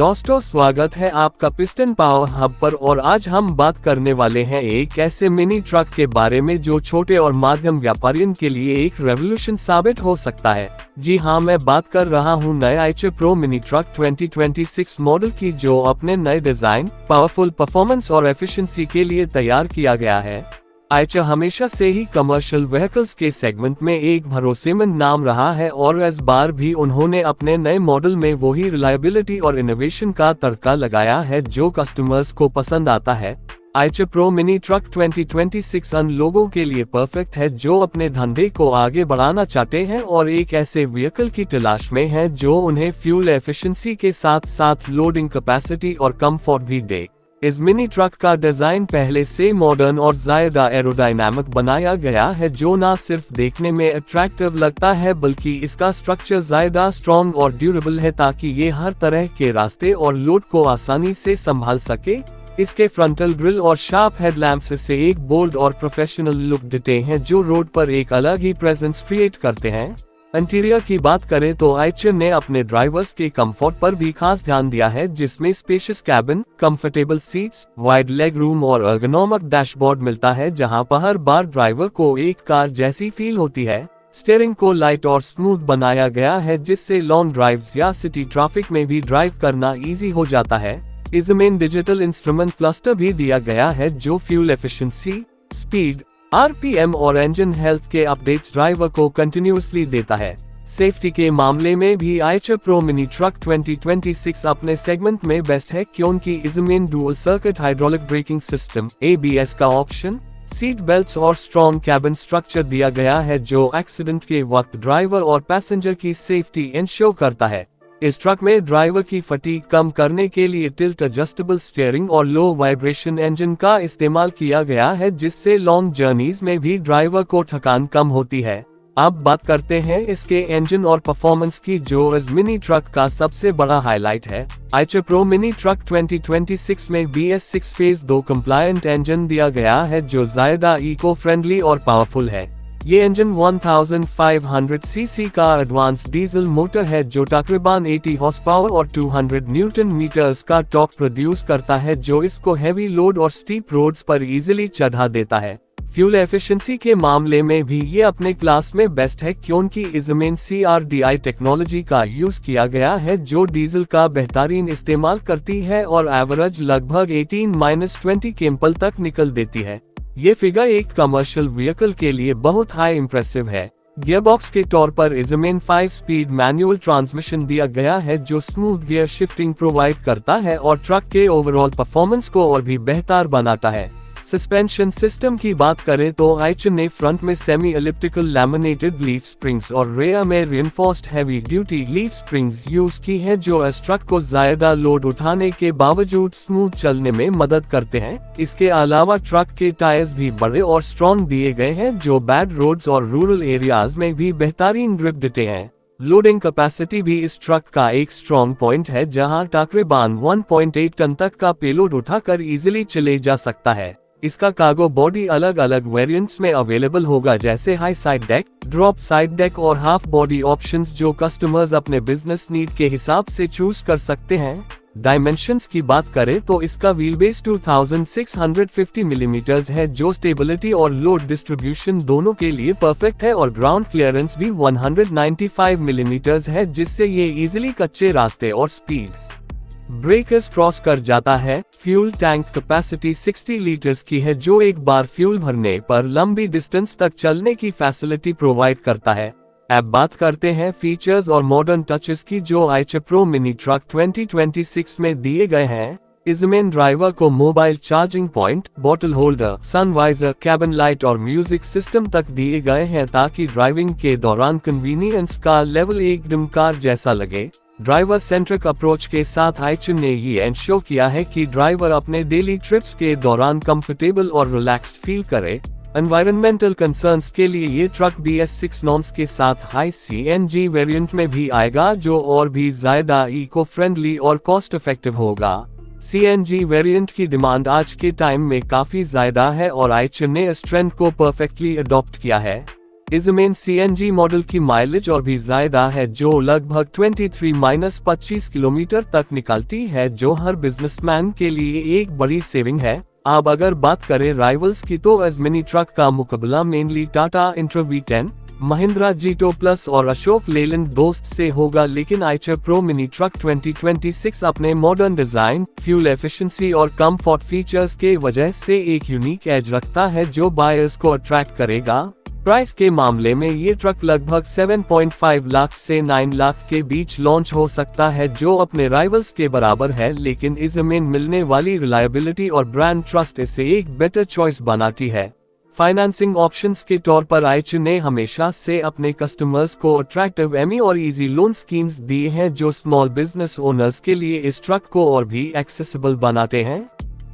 दोस्तों, स्वागत है आपका पिस्टन पावर हब पर। और आज हम बात करने वाले हैं एक ऐसे मिनी ट्रक के बारे में जो छोटे और माध्यम व्यापारियों के लिए एक रेवोल्यूशन साबित हो सकता है। जी हाँ, मैं बात कर रहा हूँ नए आइचे प्रो मिनी ट्रक 2026 मॉडल की, जो अपने नए डिजाइन, पावरफुल परफॉर्मेंस और एफिशिएंसी के लिए तैयार किया गया है। आइचे हमेशा से ही कमर्शियल व्हीकल्स के सेगमेंट में एक भरोसेमंद नाम रहा है और इस बार भी उन्होंने अपने नए मॉडल में वही रिलायबिलिटी और इनोवेशन का तड़का लगाया है जो कस्टमर्स को पसंद आता है। आइचे प्रो मिनी ट्रक 2026 उन लोगों के लिए परफेक्ट है जो अपने धंधे को आगे बढ़ाना चाहते हैं और एक ऐसे व्हीकल की तलाश में है जो उन्हें फ्यूल एफिशिएंसी के साथ साथ लोडिंग कैपेसिटी और कंफर्ट भी दे। इस मिनी ट्रक का डिजाइन पहले से मॉडर्न और ज्यादा एरोडायनामिक बनाया गया है, जो न सिर्फ देखने में अट्रैक्टिव लगता है बल्कि इसका स्ट्रक्चर ज्यादा स्ट्रॉन्ग और ड्यूरेबल है ताकि ये हर तरह के रास्ते और लोड को आसानी से संभाल सके। इसके फ्रंटल ग्रिल और शार्प हेडलैम्प्स इससे एक बोल्ड और प्रोफेशनल लुक देते हैं जो रोड पर एक अलग ही प्रेजेंस क्रिएट करते हैं। इंटीरियर की बात करें तो आइचे ने अपने ड्राइवर्स के कंफर्ट पर भी खास ध्यान दिया है, जिसमें spacious cabin, comfortable seats, wide leg room और एर्गोनोमिक डैशबोर्ड मिलता है, जहां पर हर बार ड्राइवर को एक कार जैसी फील होती है। स्टीयरिंग को लाइट और स्मूथ बनाया गया है, जिससे लॉन्ग ड्राइव्स या सिटी ट्रैफिक में भी ड्राइव करना इजी हो जाता है। इसमें डिजिटल इंस्ट्रूमेंट क्लस्टर भी दिया गया है जो फ्यूल एफिशिएंसी, स्पीड, आरपीएम और इंजन हेल्थ के अपडेट्स ड्राइवर को कंटिन्यूअसली देता है। सेफ्टी के मामले में भी आइचे प्रो मिनी ट्रक 2026 अपने सेगमेंट में बेस्ट है, क्योंकि इसमें dual circuit hydraulic braking system (ABS) का ऑप्शन, सीट बेल्ट्स और स्ट्रॉन्ग कैबिन स्ट्रक्चर दिया गया है जो एक्सीडेंट के वक्त ड्राइवर और पैसेंजर की सेफ्टी इंश्योर करता है। इस ट्रक में ड्राइवर की फटीग कम करने के लिए टिल्ट एडजस्टेबल स्टीयरिंग और लो वाइब्रेशन इंजन का इस्तेमाल किया गया है, जिससे लॉन्ग जर्नीज में भी ड्राइवर को थकान कम होती है। अब बात करते हैं इसके इंजन और परफॉर्मेंस की, जो इस मिनी ट्रक का सबसे बड़ा हाईलाइट है। आइचे प्रो मिनी ट्रक 2026 में BS6 फेज 2 कंप्लायंट इंजन दिया गया है जो ज्यादा इको फ्रेंडली और पावरफुल है। ये इंजन 1500 सीसी का एडवांस डीजल मोटर है जो तकरीबन 80 हॉर्स पावर और 200 न्यूटन मीटर्स का टॉर्क प्रोड्यूस करता है, जो इसको हैवी लोड और स्टीप रोड्स पर इजीली चढ़ा देता है। फ्यूल एफिशिएंसी के मामले में भी ये अपने क्लास में बेस्ट है, क्योंकि इसमें CRDI टेक्नोलॉजी का यूज किया गया है जो डीजल का बेहतरीन इस्तेमाल करती है और एवरेज लगभग 18-20 केम्पल तक निकल देती है। ये फिगर एक कमर्शियल व्हीकल के लिए बहुत हाई इंप्रेसिव है। गियरबॉक्स के तौर पर इसमें 5 स्पीड मैनुअल ट्रांसमिशन दिया गया है जो स्मूथ गियर शिफ्टिंग प्रोवाइड करता है और ट्रक के ओवरऑल परफॉर्मेंस को और भी बेहतर बनाता है। सस्पेंशन सिस्टम की बात करें तो आइचे ने फ्रंट में semi elliptical laminated leaf springs और रेयर में reinforced heavy duty leaf springs use की है, जो इस ट्रक को ज्यादा लोड उठाने के बावजूद स्मूथ चलने में मदद करते हैं। इसके अलावा ट्रक के टायर्स भी बड़े और स्ट्रॉन्ग दिए गए हैं जो बैड रोड्स और रूरल एरियाज में भी बेहतरीन ग्रिप देते हैं। लोडिंग कैपेसिटी भी इस ट्रक का एक स्ट्रॉन्ग पॉइंट है, जहां तकरीबन 1.8 टन तक का पेलोड उठाकर इजीली चले जा सकता है। इसका कार्गो बॉडी अलग अलग वेरिएंट्स में अवेलेबल होगा, जैसे high side deck, drop side deck और हाफ बॉडी ऑप्शंस, जो कस्टमर्स अपने बिजनेस नीड के हिसाब से चूज कर सकते हैं। डायमेंशंस की बात करें तो इसका व्हील बेस 2650 मिलीमीटर है, जो स्टेबिलिटी और लोड डिस्ट्रीब्यूशन दोनों के लिए परफेक्ट है, और ग्राउंड क्लियरेंस भी 195 मिलीमीटर है, जिससे ये इजीली कच्चे रास्ते और स्पीड ब्रेकर्स क्रॉस कर जाता है। फ्यूल टैंक कैपेसिटी 60 लीटर्स की है, जो एक बार फ्यूल भरने पर लंबी डिस्टेंस तक चलने की फैसिलिटी प्रोवाइड करता है। अब बात करते हैं फीचर्स और मॉडर्न टचेस की, जो आइचे प्रो मिनी ट्रक 2026 में दिए गए हैं। इसमें ड्राइवर को mobile charging point, bottle holder, sun visor, cabin light और म्यूजिक सिस्टम तक दिए गए हैं ताकि ड्राइविंग के दौरान कन्वीनियंस का लेवल एकदम कार जैसा लगे। ड्राइवर सेंट्रिक अप्रोच के साथ आइचे ने ये इंश्योर किया है कि ड्राइवर अपने डेली ट्रिप्स के दौरान कंफर्टेबल और रिलैक्स्ड फील करे। एनवायरमेंटल कंसर्न्स के लिए ये ट्रक BS6 नॉर्म्स के साथ हाई CNG वेरिएंट में भी आएगा, जो और भी ज्यादा इको फ्रेंडली और कॉस्ट इफेक्टिव होगा। CNG वेरिएंट की डिमांड आज के टाइम में काफी ज्यादा है और आइचे ने इस ट्रेंड को परफेक्टली अडॉप्ट किया है। इसमें CNG मॉडल की माइलेज और भी ज्यादा है, जो लगभग 23-25 किलोमीटर तक निकलती है, जो हर बिजनेसमैन के लिए एक बड़ी सेविंग है। अब अगर बात करें राइवल्स की, तो इस मिनी ट्रक का मुकाबला mainly Tata Intra V10, Mahindra Jeeto plus और अशोक लेलैंड दोस्त से होगा, लेकिन आइचर प्रो मिनी ट्रक 2026 अपने मॉडर्न डिजाइन, फ्यूल एफिशिएंसी और कंफर्ट फीचर्स के वजह से एक यूनिक एज रखता है, जो बायर्स को अट्रैक्ट करेगा। प्राइस के मामले में ये ट्रक लगभग 7.5 लाख से 9 लाख के बीच लॉन्च हो सकता है, जो अपने राइवल्स के बराबर है, लेकिन इसमें मिलने वाली रिलायबिलिटी और ब्रांड ट्रस्ट इसे एक बेटर चॉइस बनाती है। फाइनेंसिंग ऑप्शंस के तौर पर आइचर ने हमेशा से अपने कस्टमर्स को अट्रैक्टिव EMI और इजी लोन स्कीम्स दिए हैं, जो स्मॉल बिजनेस ओनर्स के लिए इस ट्रक को और भी एक्सेसिबल बनाते हैं।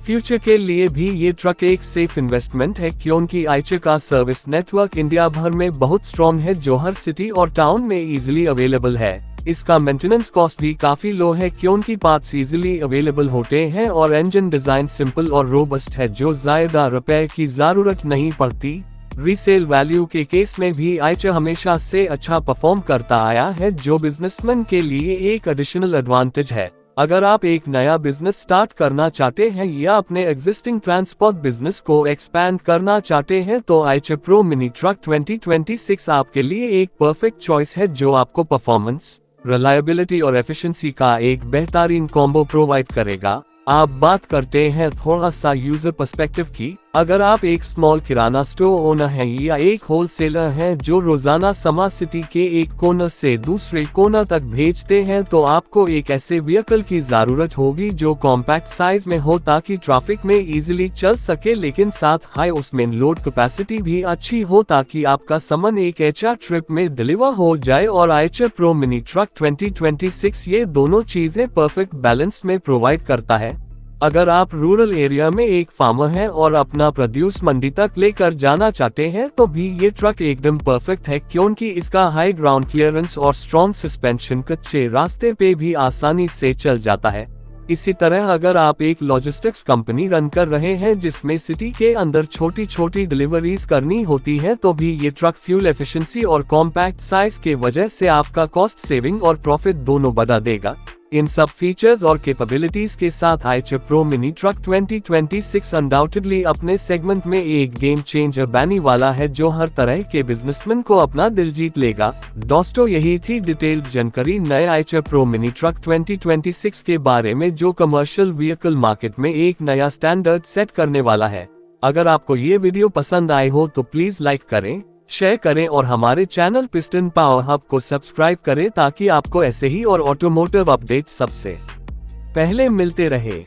फ्यूचर के लिए भी ये ट्रक एक सेफ इन्वेस्टमेंट है, क्योंकि आइचर का सर्विस नेटवर्क इंडिया भर में बहुत स्ट्रॉन्ग है, जो हर सिटी और टाउन में इजीली अवेलेबल है। इसका मेंटेनेंस कॉस्ट भी काफी लो है, क्योंकि पार्ट्स इजीली अवेलेबल होते हैं और इंजन डिजाइन सिंपल और रोबस्ट है, जो ज्यादा रिपेयर की जरूरत नहीं पड़ती। रीसेल वैल्यू के केस में भी आइचर हमेशा से अच्छा परफॉर्म करता आया है, जो बिजनेसमैन के लिए एक एडिशनल एडवांटेज है। अगर आप एक नया बिजनेस स्टार्ट करना चाहते हैं या अपने एग्जिस्टिंग ट्रांसपोर्ट बिजनेस को एक्सपैंड करना चाहते हैं, तो आइचर प्रो मिनी ट्रक 2026 आपके लिए एक परफेक्ट चॉइस है, जो आपको परफॉर्मेंस, रिलायबिलिटी और एफिशिएंसी का एक बेहतरीन कॉम्बो प्रोवाइड करेगा। आप बात करते हैं थोड़ा सा यूजर पर्सपेक्टिव की। अगर आप एक स्मॉल किराना स्टोर ओनर हैं या एक होलसेलर हैं जो रोजाना स्मार्ट सिटी के एक कोनर से दूसरे कोनर तक भेजते हैं, तो आपको एक ऐसे व्हीकल की जरूरत होगी जो कॉम्पैक्ट साइज में हो, ताकि ट्रैफिक में इजीली चल सके, लेकिन साथ हाई उसमें लोड कैपेसिटी भी अच्छी हो, ताकि आपका सामान एक HR ट्रिप में डिलीवर हो जाए। और आइचर प्रो मिनी ट्रक 2026 ये दोनों चीजें परफेक्ट बैलेंस में प्रोवाइड करता है। अगर आप रूरल एरिया में एक फार्मर हैं और अपना प्रोड्यूस मंडी तक लेकर जाना चाहते हैं, तो भी ये ट्रक एकदम परफेक्ट है, क्योंकि इसका हाई ग्राउंड क्लियरेंस और स्ट्रॉन्ग सस्पेंशन कच्चे रास्ते पे भी आसानी से चल जाता है। इसी तरह अगर आप एक लॉजिस्टिक्स कंपनी रन कर रहे हैं जिसमें सिटी के अंदर छोटी छोटी डिलीवरीज करनी होती है, तो भी ये ट्रक फ्यूल एफिशिएंसी और कॉम्पैक्ट साइज के वजह से आपका कॉस्ट सेविंग और प्रॉफिट दोनों बढ़ा देगा। इन सब फीचर्स और कैपेबिलिटीज के साथ Eicher pro mini truck 2026 undoubtedly अपने सेगमेंट में एक गेम चेंजर बनने वाला है, जो हर तरह के बिजनेसमैन को अपना दिल जीत लेगा। दोस्तों, यही थी डिटेल्ड जानकारी नए आइचर प्रो मिनी ट्रक 2026 के बारे में, जो कमर्शियल व्हीकल मार्केट में एक नया स्टैंडर्ड सेट करने वाला है। अगर आपको ये वीडियो पसंद आए हो तो प्लीज लाइक करें, शेयर करें और हमारे चैनल पिस्टन पावर हब को सब्सक्राइब करें, ताकि आपको ऐसे ही और ऑटोमोटिव अपडेट सबसे पहले मिलते रहे।